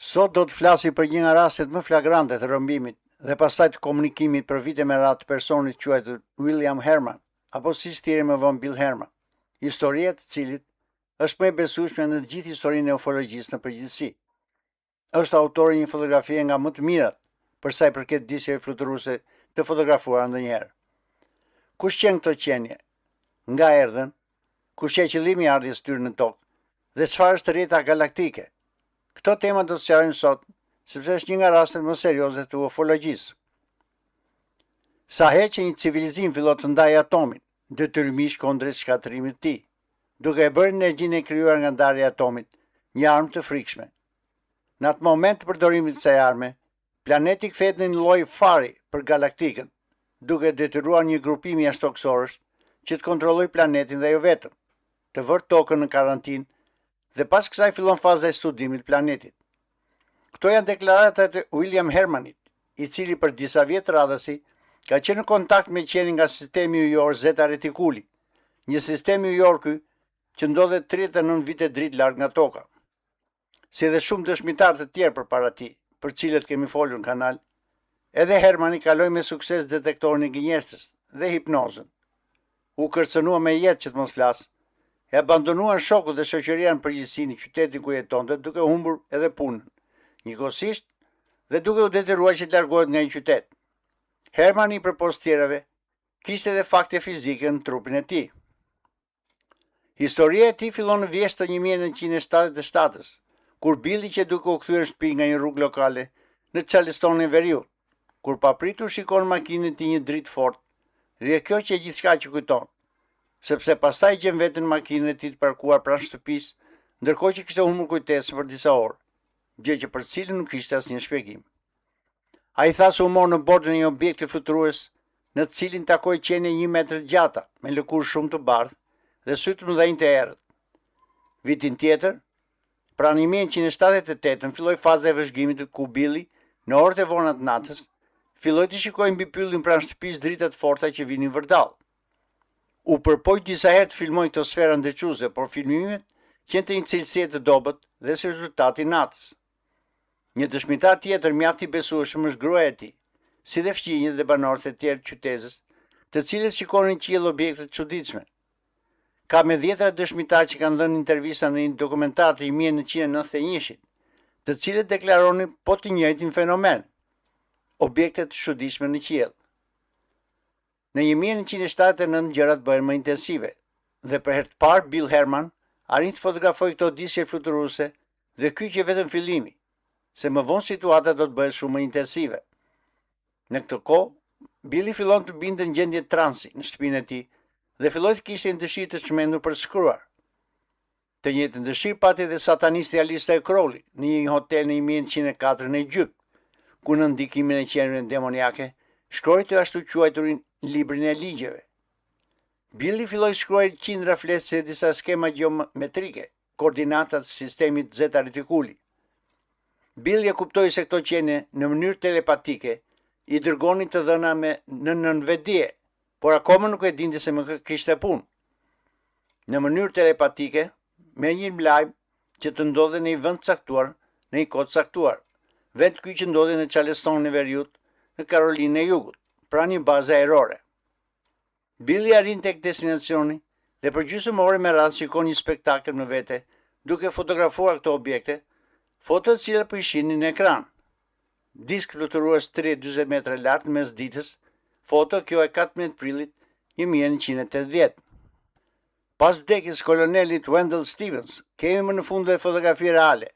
Sot do të flasi për një nga rastet më flagrante të rrëmbimit dhe pastaj të komunikimit për vite me radhë të personit quajtur William Herman, apo siç thirrën më vonë Bill Herman, historia e cilit është më e besueshme në të gjithë historinë e ufologjisë në përgjithësi. Është autori i një fotografie nga më të mirat për sa i përket disjeve fluturuese të fotografuara ndonjëherë. Kush qenë këto qenie? Nga erdhën? Kush është qëllimi i ardhjes tyre në tokë? Dhe çfarë është rrjeta galaktike? Këto tema do të sqarojmë sot, sepse është një nga rastet më serioze të ufologjisë. Sa herë që një civilizim fillon të ndajë atomin, detyrimisht kundrejt shkatërimit të tij, duke e bërë energjinë e krijuar nga ndarja e atomit një armë të frikshme. Në atë moment të përdorimit të kësaj arme, planeti kthehet në një lloj fari për galaktikën, duke detyruar një grupim jashtëtokësorësh që të kontrollojë planetin dhe jo vetëm, të vërë tokën në karantinë, dhe pas kësaj fillon faza e studimit të planetit. Këto janë deklaratat e William Hermanit, i cili për disa vjet radhësi ka qenë në kontakt me qenin nga sistemi ujor Zeta Reticuli, një sistem ujor ky që ndodhet 39 vite dritë larg nga toka. Si dhe shumë dëshmitar të tjerë përpara tij, për cilët kemi folur në kanal, edhe Hermani kaloi me sukses detektorin e gënjeshtës dhe hipnozën. U kërcënua me jetë që të mos flas, e abandonuan shokut dhe shoqëria në përgjithësi në qytetin ku jetonte, duke humbur edhe punën, njëkohësisht dhe duke u detyruar që të largohet nga një qytet. Hermani përpos tjerave kishte edhe fakte fizike në trupin e tij. Historia e tij fillon në vjesht të 1977-s, kur Billi që duke u kthyer në shtëpi nga një rrugë lokale në Charleston e Veriut, kur papritur shikon makinën e tij një dritë fort, dhe kjo që gjithçka që kujton, sepse pastaj gjen veten makinën e tij të parkuar pranë shtëpisë, ndërkohë që kishte humbur kujtesën për disa orë, gjë që për cilën nuk kishte asnjë shpjegim. Ai tha se u mor në bordën e një objekti fluturues, në të cilin takoi qenie 1 metër gjata, me lëkurë shumë të bardhë dhe sy të mëdhenj të errët. Vitin tjetër, pranë 1978-ën filloi faza e vëzhgimit ku Billi, në orët e vona të natës, filloi të shikojë mbi pyllin pranë shtëpisë drita të forta që vinin vërdall. U përpoj disa herë të filmoj këto sfera ndërquese, por filmimet qente një cilësie të dobët dhe si rezultati natës. Një dëshmitar tjetër mjaft i besueshëm është gruaja e tij, si dhe fëmijët dhe banorët e tjerë të qytetit, të cilët shikonin qiell objekte të çuditshme. Ka me 10 dëshmitar që kanë dhënë intervista në një dokumentar të 1991-shit, të cilët deklaronin po të njëjtin fenomen, objekte të çuditshme në qiell. Në 1979 gjërat bëhen më intensive, dhe për herë të parë Bill Herman arrit të fotografojë këto disje fluturuese, dhe ky që vetëm fillimi, se më vonë situata do të bëhet shumë më intensive. Në këtë kohë, Billi fillon të binte në gjendje transi në shtëpinë e tij dhe filloi të kishte një dëshirë të çmendur për të shkruar. Të njëjtën dëshirë pati edhe satanisti Aleister Crowley në një hotel në 1904 në Egjipt, ku në ndikimin e qenieve demoniake shkroi të ashtu quajturin librin e ligjeve. Billi filloi të shkruajë qindra fletëse e disa skema gjeometrike, koordinatat të sistemit Zeta Reticuli. Billi e kuptoi se këto qenie në mënyrë telepatike i dërgonin të dhëna në nënvetdije, por akoma nuk e dinte se më kishte punë. Në mënyrë telepatike, me një lajm që të ndodhe në një vend caktuar, në një kohë caktuar, vend ky që ndodhe në Charleston e Veriut, në Karolinë e Jugut, pra një bazë ajrore. Billi arrin tek destinacioni dhe për gjysmë me radhë shikon një spektakël në vete, duke fotografuar këto objekte, foto të cilat po i shihnin në ekran. Disk fluturues 30-40 metra lart në mes ditës, foto kjo e 14 prillit 1980. Pas vdekjes kolonelit Wendell Stevens, kemi më në fund dhe fotografi reale,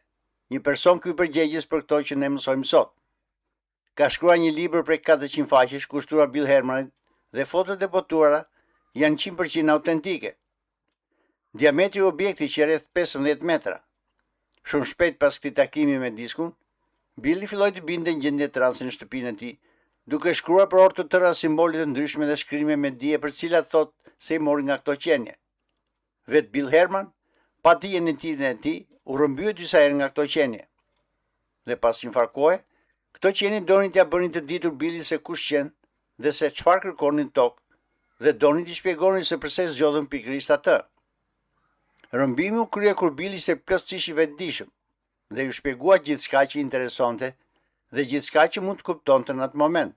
një person ky përgjegjës për këto që ne mësojmë sot. Ka shkruar një libër prej 400 faqesh kushtuar Bill Hermanit dhe fotot e botuara janë 100% autentike. Diametri i objektit që rreth 15 metra. Shumë shpejt pas këtij takimi me diskun, Billi filloi të binte në gjendje transi në shtëpinë e tij, duke shkruar për orë të tëra simbole të ndryshme dhe shkrime me dije për cilat thot se i mori nga këto qenie. Vet Bill Herman, pa dijen e tij, u rrëmbye disa herë nga këto qenie. Dhe pas një farë kohe, këto qenie donin t'ia bënin të ditur Billi se kush qen dhe se çfarë kërkonin tokë, dhe donin t'i shpjegonin se pse zgjodhën pikërisht atë. Rrëmbimi u krye kur Billi ishte plotësisht i vetëdijshëm dhe ju shpjegua gjithçka që interesonte dhe gjithçka që mund të kuptonte në atë moment.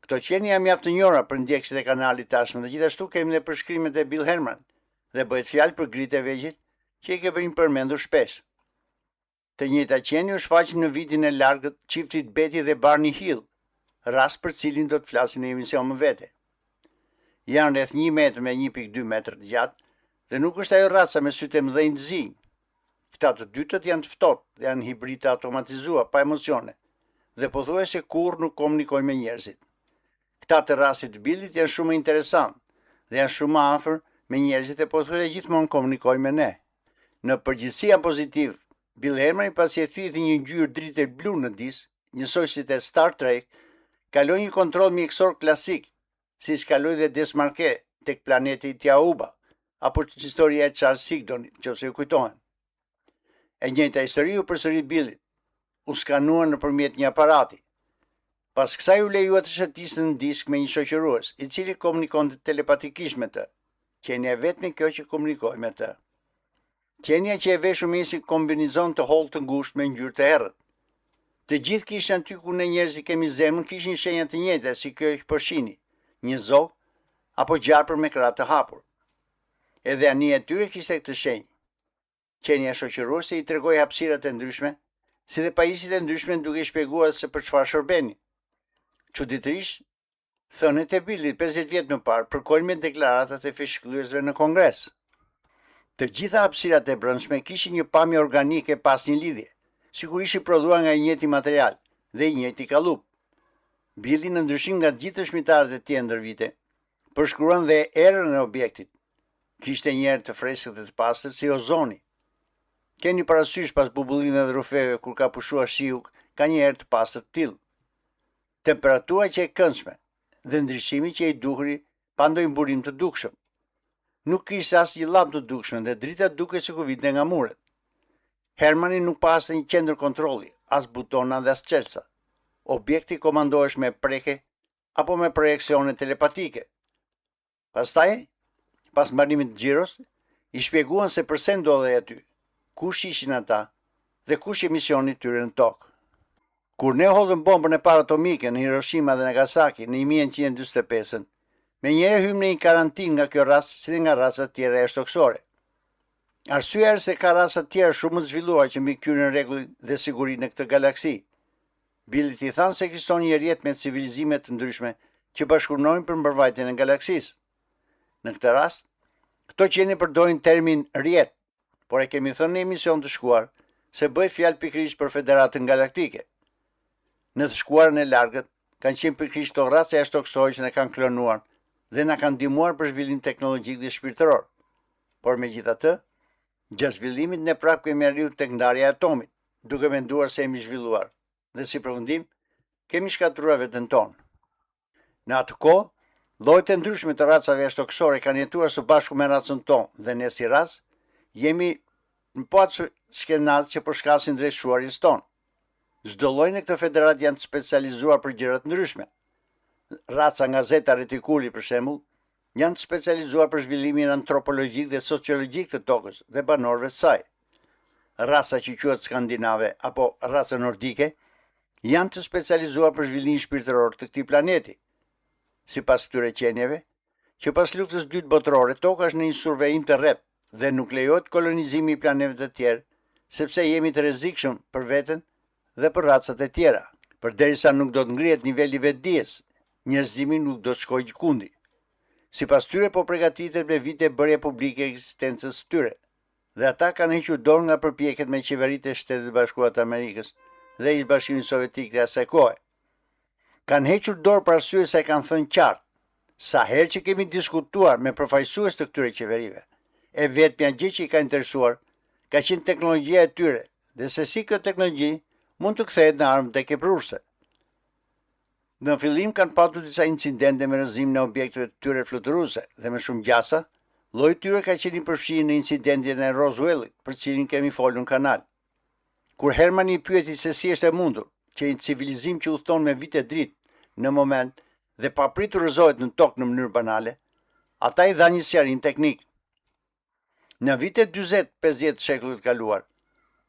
Këto qenie janë mjaft të njohura për ndjekësit e kanalit tashmë dhe gjithashtu kemi dhe përshkrimet e Bill Herman dhe bëhet fjalë për gritë e vegjël që i ke bërë përmendur shpesh. Të njëjta qenie u shfaqën në vitin e largët çiftit Betty dhe Barney Hill, rast për cilin do të flasim në emision më vete. Janë rreth 1 metër me 1.2 metër të gjatë dhe nuk është ajo raca me sytë e mëdhenj të zi. Këta të dytët janë të ftohtë dhe janë hibridë automatizuar pa emocione dhe pothuajse kurrë nuk komunikojnë me njerëzit. Këta të rasit të Billit janë shumë interesant dhe janë shumë afër me njerëzit e pothuajse gjithmonë komunikojnë me ne. Në përgjithësi janë pozitiv. Bill Herman, pasi e thithë një ngjyrë drite blu në disk, njësoj si te Star Trek, kaloi një kontroll mjekësor klasik, siç kaloi dhe Desmarque tek planeti Tiauba, apo historia e Charles Higdon, nëse ju kujtohen. E njëjta histori u përsërit Billit, u skanuar nëpërmjet një aparati. Pas kësaj u lejua të shëtisën në disk me një shoqërues, i cili komunikonte telepatikisht me të. Qenia e vetme kjo që komunikoi me të. Qenia që e veshur me si kombinizon të hollë të ngushtë me ngjyrë të errët. Të gjithë kishin aty ku ne njerëzit kemi zemrën, kishin shenja të njëjta si kjo që po shihni, një zog apo gjarpër me krah të hapur. Edhe anija e tyre kishte këtë shenjë. Qenia shoqëruese i tregoi hapësirat e ndryshme, si dhe pajisjet e ndryshme duke shpjeguar se për çfarë shërbenin. Çuditërisht, thënet e Billit 50 vjet më parë përkojnë me deklaratat e fishkëllyesve në Kongres. Të gjitha hapësirat e brendshme kishin një pamje organike pas një lidhje, sikur ishin prodhuar nga i njëjti material dhe i njëjti kallup. Billi, në ndryshim nga gjithë dëshmitarët e tjerë ndër vite, përshkruan dhe erën e objektit. Kishte një erë të freskët dhe të pastër si ozoni. Keni parasysh pas bubullimeve dhe rrufeve kur ka pushuar shiu, ka një erë të pastër të tillë. Temperatura që e këndshme dhe ndryshimi që i duhri pa ndonjë burim të dukshëm. Nuk kishte asnjë llampë të dukshme dhe drita dukej sikur vinte nga muret. Hermani nuk pasti një qendër kontrolli, as butona dhe as çelësa. Objekti komandohesh me preke apo me projeksione telepatike. Pastaj, pas mbarimit të xhiros, i shpjeguan se pse ndodhej aty, kush ishin ata dhe kush e misioni tyre në tokë. Kur ne hodhëm bombën e parë atomike në Hiroshima dhe Nagasaki në 1945, me njëherë hymë në një karantinë nga kjo rast si dhe nga racat tjera jashtëtoksore. Arsyeja është se ka raca tjera shumë të zhvilluara që mbikëqyrën rregullin dhe sigurinë në këtë galaksi. Billit i thanë se ekziston një rrjet me civilizime të ndryshme që bashkëpunojnë për mbrojtjen e galaksisë. Në këtë rast, këto qenie përdorin termin rrjet, por e kemi thënë në emision të shkuar se bëhet fjalë pikërisht për Federatën Galaktike. Në të shkuarën e largët kanë qenë pikërisht këto raca jashtëtoksore që ne kanë klonuar dhe na kanë ndihmuar për zhvillim teknologjik dhe shpirtëror. Por megjithatë, gjatë zhvillimit ne prapë kemi arritur tek ndarja e atomit, duke menduar se jemi zhvilluar, dhe si përfundim, kemi shkatruar veten tonë. Në atë kohë, llojet e ndryshme të racave jashtëtoksore kanë jetuar së bashku me racën tonë dhe ne si racë jemi në atë skenaz që përshkasin drejt shuarjes tonë. Çdo lloj në këtë federat janë të specializuar për gjëra të ndryshme. Raca nga Zeta Reticuli, për shembull, janë të specializuar për zhvillimin antropologjik dhe sociologjik të tokës dhe banorëve të saj. Raca që quhet skandinave apo raca nordike janë të specializuar për zhvillimin shpirtëror të këtij planeti. Sipas këtyre qenieve, që pas luftës së dytë botërore, toka është në një survejim të rreptë dhe nuk lejohet kolonizimi i planeteve të tjerë, sepse jemi të rrezikshëm për veten dhe për racat e tjera. Përderisa nuk do të ngrihet niveli i vetdijes, njerëzimi nuk do të shkojë gjikundi. Sipas tyre po përgatitet me vite bërje publike ekzistencës së tyre, dhe ata kanë hequr dorë nga përpjekjet me qeveritë e Shtetit Bashkuar të Amerikës dhe ish Bashkimit Sovjetik të asaj kohe. Kanë hequr dorë për arsye se kanë thënë qartë, sa herë që kemi diskutuar me përfaqësues të këtyre qeverive, e vetmja gjë që i ka interesuar ka qenë teknologjia e tyre dhe se si kjo teknologji mund të kthehet në armë tekeprurse. Në fillim kanë patur disa incidente me rrëzimin e objekteve të tyre fluturuese dhe me shumë gjasa, lloji i tyre ka qenë i përfshirë në incidentin e Roswellit, për cilin kemi folur në kanal. Kur Hermani i pyeti se si është e mundur që një civilizim që udhton me vite dritë në moment dhe papritur rrëzohet në tokë në mënyrë banale, ata i dhanë një sqarim teknik. Në vitet 40-50 të shekullit kaluar,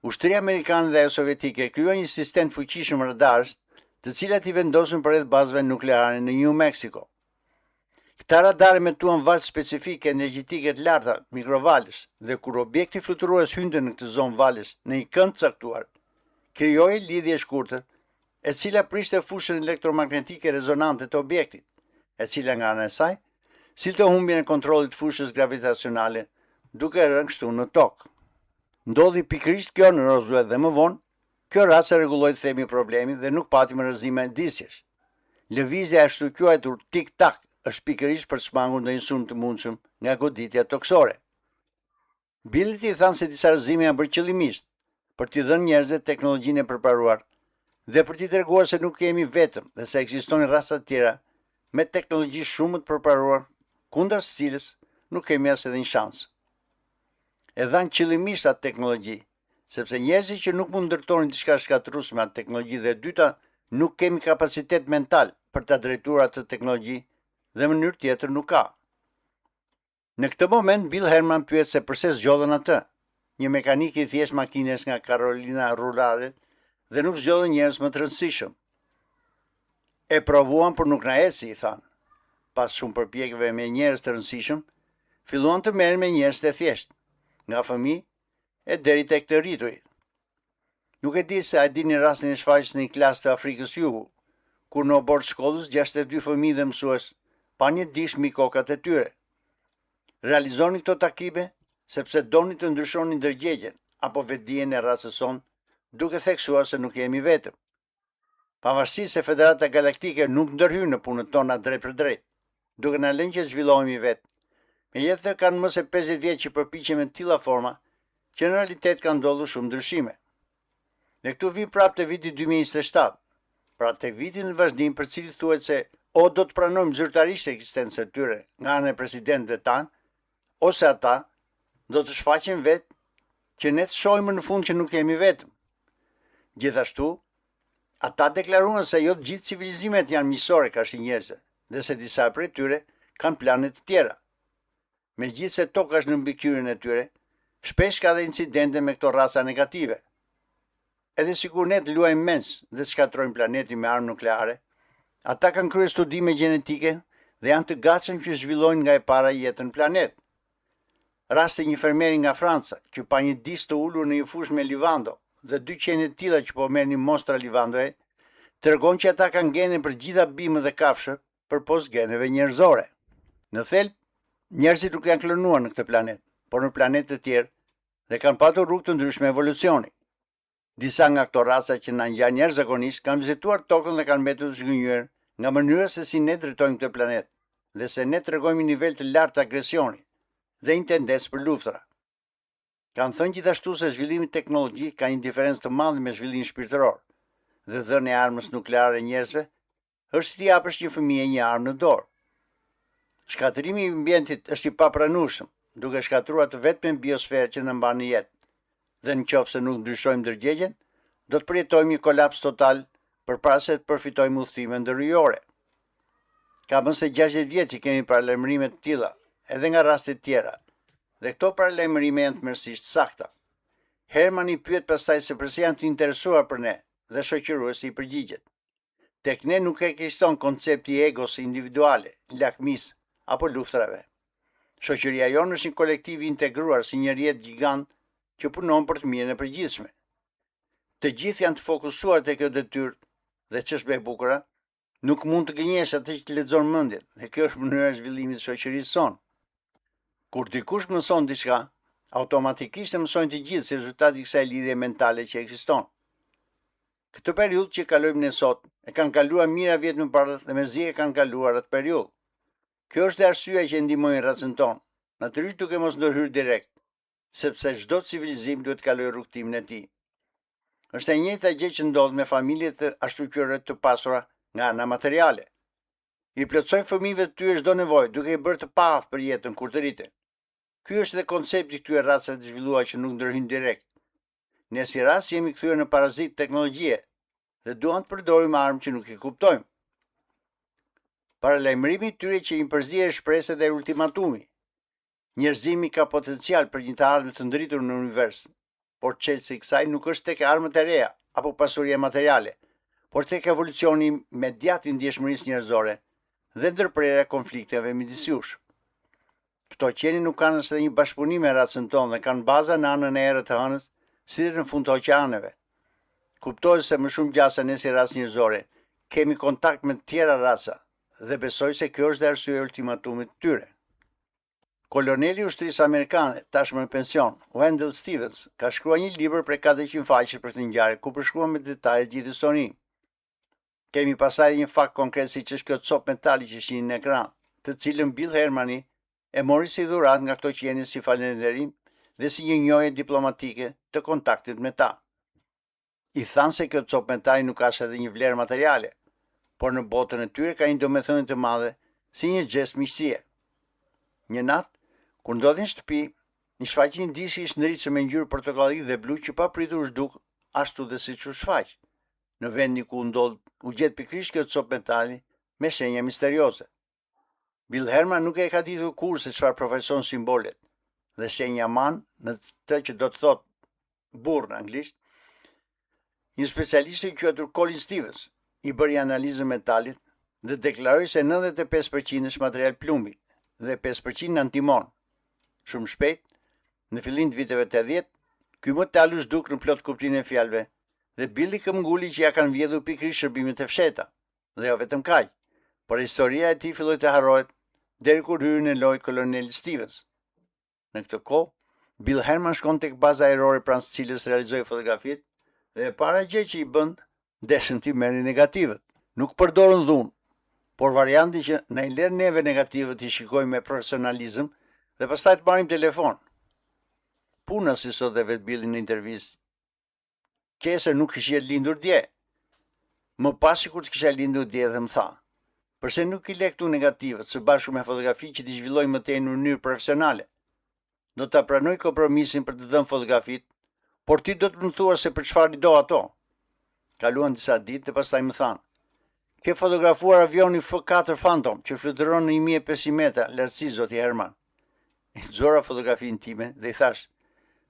Ushtria amerikane dhe ajo sovjetike krijuan një sistem të fuqishëm radarësh, të cilat I vendosun përreth bazave nukleare në New Mexico. Këta radare metuan valë specifike energjetike të larta, mikrovalësh, dhe kur objekti fluturues hynte në këtë zonë valësh në një kënd caktuar, krijoi lidhje shkurtër, e cila prishte fushën elektromagnetike rezonante të objektit, e cila nga ana e saj sillte humbjen e kontrollit të fushës gravitacionale, duke rënë kështu në tokë. Ndodhi pikërisht kjo në Roswell dhe më vonë, kjo rast e rregulloi themi problemin dhe nuk pati më rrëzime disjesh. Lëvizja e ashtu quajtur tik-tak është pikërisht për të shmangur ndonjë sulm të mundshëm nga goditja toksore. Billit I thanë se disa rrëzime janë bërë qëllimisht për t'i dhënë njerëzve teknologjinë e përparuar dhe për t'i treguar se nuk jemi vetëm dhe se ekzistojnë rasta të tjera me teknologji shumë të përparuar, kundër së cilës nuk kemi as edhe një shans. E dhanë qëllimisht atë teknologji, sepse njerëzit që nuk mund ndërtojnë diçka shkatruese me atë teknologji dhe dyta nuk kemi kapacitet mental për ta drejtuar atë teknologji dhe mënyrë tjetër nuk ka. Në këtë moment Bill Herman pyet se pse zgjodhen atë, një mekanik I thjesht makinesh nga Carolina rurale dhe nuk zgjodhen njerëz më të rëndësishëm. E provuan por nuk na eci, I thanë. Pas shumë përpjekjeve me njerëz të rëndësishëm, filluan të merren me njerëz të thjeshtë, nga fëmijë e deri tek të rriturit. Nuk e di se a dini rastin e shfaqjes në një klasë të Afrikës Jugu, kur në bord shkollës 62 fëmijë dhe mësues pa një dish mbi kokat e tyre. Realizoni këto takime sepse doni të ndryshoni ndërgjegjen apo vetdijen e racës sonë, duke theksuar se nuk jemi vetëm. Pavarësisht se Federata Galaktike nuk ndërhyn në punët tona drejt për drejt, duke na lënë që zhvillohemi vetë. Megjithatë kanë më se 50 vjet që përpiqemi në tilla forma, që në realitet kanë ndodhur shumë ndryshime. Ne këtu vi prapë te viti 2027, pra tek viti në vazhdim për cilin thuhet se o do të pranojmë zyrtarisht ekzistencën e tyre nga ana e presidentëve tanë, ose ata do të shfaqen vetë që ne të shohim në fund që nuk jemi vetëm. Gjithashtu, ata deklaruan se jo të gjithë civilizimet janë miqësore kashë njerëzve, dhe se disa prej tyre kanë plane të tjera. Megjithse toka është në mbikëqyrjen e tyre, shpesh ka dhe incidente me këto raca negative. Edhe sikur ne të luajmë mens dhe të shkatrojmë planetin me armë nukleare, ata kanë kryer studime gjenetike dhe janë të gatshëm që zhvillojnë nga e para jetën në planet. Rasti një fermeri nga Franca, që pa një dish të ulur në një fushë me livando dhe 2 qenie të tilla që po merrnin mostra livandoje, tregon që ata kanë gene për gjitha bimët dhe kafshët përpos geneve njerëzore. Në thelb, njerëzit nuk janë klonuar në këtë planet, por në planetë të tjerë dhe kanë patur rrugë të ndryshme evolucioni. Disa nga këto raca që na ngjan njerëzakonisht kanë vizituar tokën dhe kanë mbetur të zgënjur nga mënyra se si ne drejtojmë këtë planet dhe se ne tregojmë një nivel të lartë të agresioni dhe një tendencë për luftra. Kanë thënë gjithashtu se zhvillimi teknologjik ka një diferencë të madhe me zhvillimin shpirtëror dhe dhënia e armës nukleare njerëzve është si t'i japësh një fëmijë një armë në dorë. Shkatërimi I ambientit është I papranueshëm, duke shkatruar të vetmen biosferë që na mban në jetë. Dhe nëse nuk ndryshojmë ndërgjegjen, do të përjetojmë një kolaps total përpara se të përfitojmë udhëtime ndërhyjore. Ka më se 60 vjet që kemi paralajmërime të tilla, edhe nga raste të tjera, dhe këto paralajmërime janë tmerrsisht sakta. Herman I pyet pastaj se pse janë të interesuar për ne dhe shoqëruesi I përgjigjet. Tek ne nuk ekziston koncepti I egos individuale, lakmis apo luftrave. Shoqëria jonë është një kolektiv I integruar si një rrjet gjigant që punon për të mirën e përgjithshme. Të gjithë janë të fokusuar te kjo detyrë dhe ç'është e bukura, nuk mund të gënjesh atë që të lexon mendjen, dhe kjo është mënyra e zhvillimit të shoqërisë sonë. Kur dikush mëson diçka, automatikisht e mësojnë të gjithë si rezultat I kësaj lidhje mentale që ekziston. Këtë periudhë që kalojmë ne sot, e kanë kaluar mijëra vjet më parë dhe mezi e kanë kaluar atë periudhë. Kjo është arsyeja që ndihmojnë racën tonë, natyrisht duke mos ndërhyrë direkt, sepse çdo civilizim duhet të kalojë rrugtimin e tij. Është e njëjta gjë që ndodh me familjet të ashtuqyre të pasura nga ana materiale. I plotësojnë fëmijëve të tyre çdo nevojë, duke I bërë të paaftë për jetën kur të rriten. Ky është edhe koncepti I këtyre racave të zhvilluara që nuk ndërhyjnë direkt. Ne si ras jemi kthyer në parazit teknologjie dhe duam të përdorim armë që nuk I kuptojmë. Paralajmërimi I tyre që I përzihet shpresë dhe ultimatumi. Njerëzimi ka potencial për një të ardhmë të ndritur në univers, por çelësi i kësaj nuk është tek armët e reja apo pasuria materiale, por tek evolucioni imediat i ndjeshmërisë njerëzore dhe ndërprerja e konflikteve midis jush. Këto qenie nuk kanë as një bashkëpunim me racën tonë dhe kanë baza në anën e errët të hënës, si dhe në fund të oqeaneve. Kuptoj se më shumë gjasa ne si racë njerëzore kemi kontakt me të tjera raca dhe besoj se kjo është dhe arsye e ultimatumit të tyre. Koloneli i ushtrisë amerikane, tashmë në pension, Wendell Stevens, ka shkruar një libër prej 400 faqe për këtë ngjarje, ku përshkruan me detaje gjithë historinë. Kemi pasaj një fakt konkret siç është kjo copë metali që shihni në ekran, të cilën Bill Hermani e mori si dhuratë nga këto qenie si falënderim dhe si një njohje diplomatike të kontaktit me ta. I thanë se kjo copë metali nuk ka edhe një vlerë materiale, por në botën e tyre ka një domethënie të madhe si një gest miqësie. Një natë, kur ndodhi në shtëpi, i shfaqi një dishi i shndritshëm me ngjyrë portokalli dhe blu që pa pritur u zhduk ashtu dhe siç u shfaq. Në vendin ku u gjet pikërisht kjo copë metali me shenja misterioze. Bill Herman nuk e ka ditur kurrë se çfarë përfaqëson simbolet dhe shenja man në të që do të thotë burr në anglisht. Një specialist i quajtur Colin Stevens i bëri analizën metalit dhe deklaroi se 95% është material plumbi dhe 5% antimon. Shumë shpejt, në fillim të viteve 80, ky metal u zhduk në plot kuptimin e fjalëve dhe Billy këmbguli që ja kanë vjedhur pikërisht shërbimet e fshehta. Dhe jo vetëm kaq, por historia e tij filloi të harrohet deri kur hyri në lojë koloneli Stevens. Në këtë kohë, Bill Herman shkon tek baza ajrore pranë së cilës realizoi fotografitë dhe e para gjë që i bën deshën ti merrni negativet. Nuk përdorën dhunë, por varianti që na i lën neve negativet i shikojmë me profesionalizëm dhe pastaj të marrim telefon. Puna si sot dhe vetë Billy në intervistë. Qeser nuk kishte lindur dje. Më pasi kur të kisha lindur dje dhe më tha, përse nuk i le këtu negativet së bashku me fotografi që t'i zhvilloj më tej në mënyrë profesionale. Do ta pranoj kompromisin për të dhënë fotografit, por ti do të më thua se për çfarë i do ato. Kaluan disa ditë dhe pastaj më thanë, ke fotografuar avioni F4 Phantom që fluturon në 1500 metra lartësi, zoti Herman. I nxora fotografinë time dhe i thash,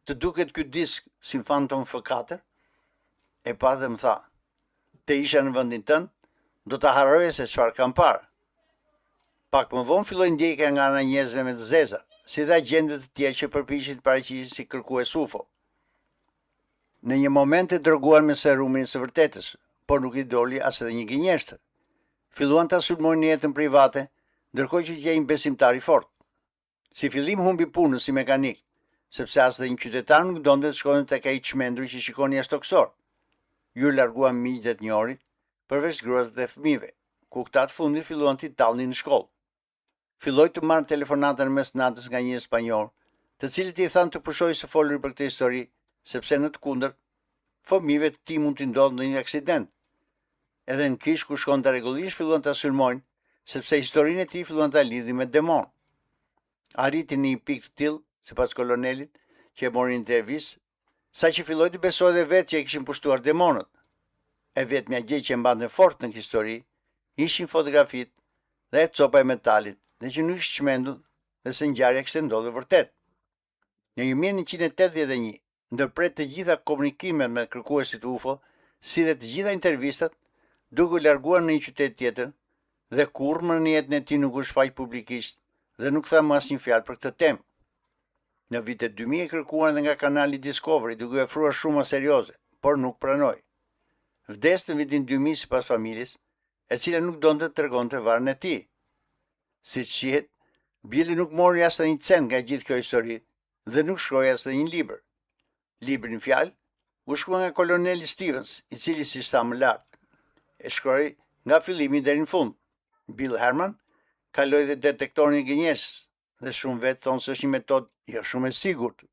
të duket ky disk si Phantom F4? E pa dhe më tha, te isha në vendin tënd, do ta harroje se çfarë kam parë. Pak më vonë filloi ndjekja nga ana e njerëzve me të zeza, si dhe agjentë të tjerë që përpiqen të paraqiten si kërkues UFO. Në një moment e droguan me serumin së vërtetës, por nuk i doli as edhe një gënjeshtër. Filluan ta sulmojnë jetën private, ndërkohë që gjejnë besimtar i fortë. Si fillim humbi punën si mekanik, sepse as dhe një qytetar nuk donte të shkonte tek ai çmendur që shikoni ashtoksor. Ju larguan miqtë të njohurit, përveç gruas dhe fëmijëve, ku këta të fundit filluan t'i tallnin në shkollë. Filloi të marrë telefonata në mes natës nga një spanjor, të cilët i thanë të pushojë së folur për këtë histori, sepse në të kundërt, fëmijëve të tij mund t'i ndodhte ndonjë aksident. Edhe në kish ku shkonte rregullisht filluan ta sulmojnë, sepse historinë e tij filluan ta lidhin me demon. Arriti në një pikë të tillë, sipas kolonelit, që e mori intervistë, saqë filloi të besojë dhe vetë që e kishin pushtuar demonët. E vetmja gjë që e mbante fort në histori ishin fotografitë dhe copa e metalit, dhe që nuk ishte çmendur dhe se ngjarja kishte ndodhur vërtet. Në 1981, ndërpret të gjitha komunikimet me kërkuesit UFO, si dhe të gjitha intervistat, duke u larguar në një qytet tjetër, dhe kurrë më në jetën e tij nuk u shfaq publikisht dhe nuk tha më asnjë fjalë për këtë temë. Në vitet 2000 e kërkuan edhe nga kanali Discovery, duke u ofruar shuma serioze, por nuk pranoi. Vdes në vitin 2000 sipas familjes, e cila nuk donte të tregonte varrin e tij. Siç shihet, Billy nuk mori as një cent nga gjithë kjo histori dhe nuk shkroi as një libër. Libri në fjalë u shkrua nga koloneli Stevens, i cili si tha më lart, e shkroi nga fillimi deri në fund. Bill Herman kaloi dhe detektorin e gënjeshtërës dhe shumë vetë thonë se është një metodë jo shumë e sigurt,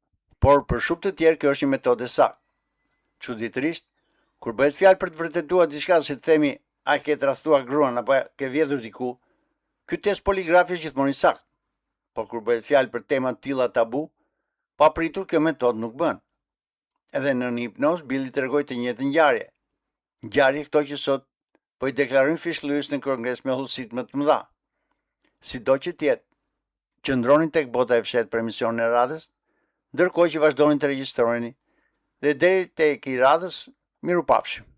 por për shumë të tjerë kjo është një metodë e saktë. Çuditërisht, kur bëhet fjalë për të vërtetuar diçka, si të themi a ke tradhtuar gruan apo ke vjedhur diku, ky test poligrafi është gjithmonë i saktë. Por kur bëhet fjalë për tema të tilla tabu, pa pritur kjo metodë nuk bën. Edhe në një hipnoz Billy tregoi të njëjtën ngjarje. Ngjarje këto që sot po i deklarojnë fishllëes në kongres me hollësitë më të mëdha. Sido që tjetë, qëndronin tek bota e fshehtë për emisionin e radhës, ndërkohë që vazhdonin të regjistroheni dhe deri tek i radhës, miru pafshim.